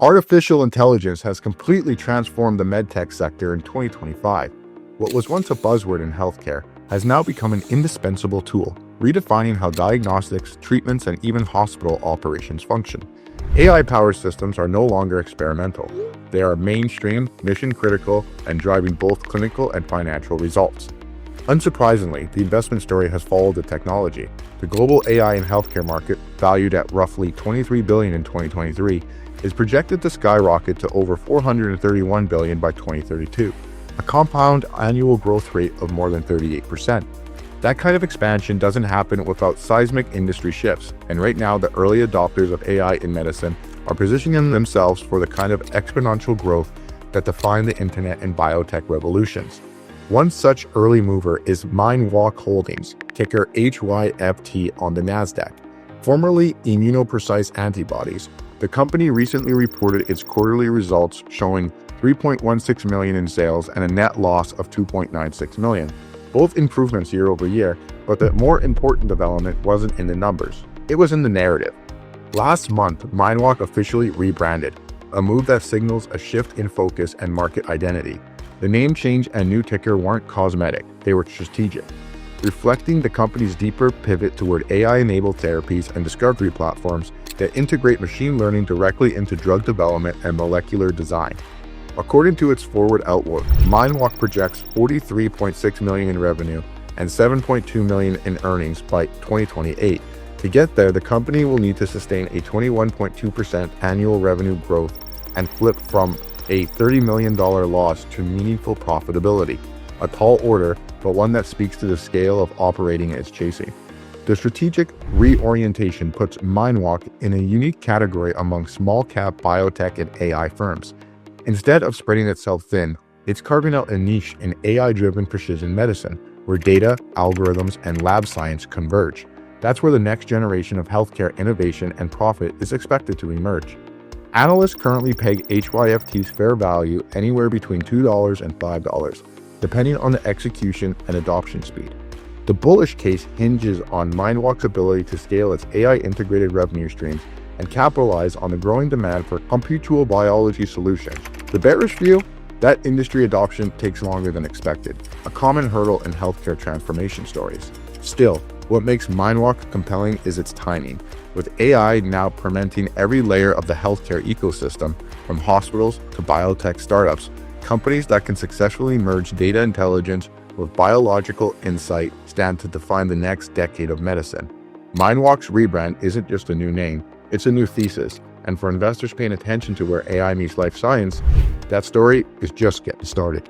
Artificial intelligence has completely transformed the medtech sector in 2025. What was once a buzzword in healthcare has now become an indispensable tool, redefining how diagnostics, treatments, and even hospital operations function. AI-powered systems are no longer experimental. They are mainstream, mission-critical, and driving both clinical and financial results. Unsurprisingly, the investment story has followed the technology. The global AI and healthcare market, valued at roughly $23 billion in 2023, is projected to skyrocket to over $431 billion by 2032, a compound annual growth rate of more than 38%. That kind of expansion doesn't happen without seismic industry shifts, and right now the early adopters of AI in medicine are positioning themselves for the kind of exponential growth that defined the internet and biotech revolutions. One such early mover is MindWalk Holdings, ticker HYFT on the NASDAQ. Formerly ImmunoPrecise Antibodies, the company recently reported its quarterly results showing $3.16 million in sales and a net loss of $2.96 million. Both improvements year over year, but the more important development wasn't in the numbers. It was in the narrative. Last month, MindWalk officially rebranded, a move that signals a shift in focus and market identity. The name change and new ticker weren't cosmetic, they were strategic, reflecting the company's deeper pivot toward AI-enabled therapies and discovery platforms that integrate machine learning directly into drug development and molecular design. According to its forward outlook, MindWalk projects $43.6 million in revenue and $7.2 million in earnings by 2028. To get there, the company will need to sustain a 21.2% annual revenue growth and flip from a $30 million loss to meaningful profitability. A tall order, but one that speaks to the scale of operating it's chasing. The strategic reorientation puts MindWalk in a unique category among small-cap biotech and AI firms. Instead of spreading itself thin, it's carving out a niche in AI-driven precision medicine, where data, algorithms, and lab science converge. That's where the next generation of healthcare innovation and profit is expected to emerge. Analysts currently peg HYFT's fair value anywhere between $2 and $5, depending on the execution and adoption speed. The bullish case hinges on MindWalk's ability to scale its AI-integrated revenue streams and capitalize on the growing demand for computational biology solutions. The bearish view? That industry adoption takes longer than expected, a common hurdle in healthcare transformation stories. Still, what makes MindWalk compelling is its timing. With AI now permeating every layer of the healthcare ecosystem, from hospitals to biotech startups, companies that can successfully merge data intelligence with biological insight stand to define the next decade of medicine. MindWalk's rebrand isn't just a new name, it's a new thesis, and for investors paying attention to where AI meets life science, that story is just getting started.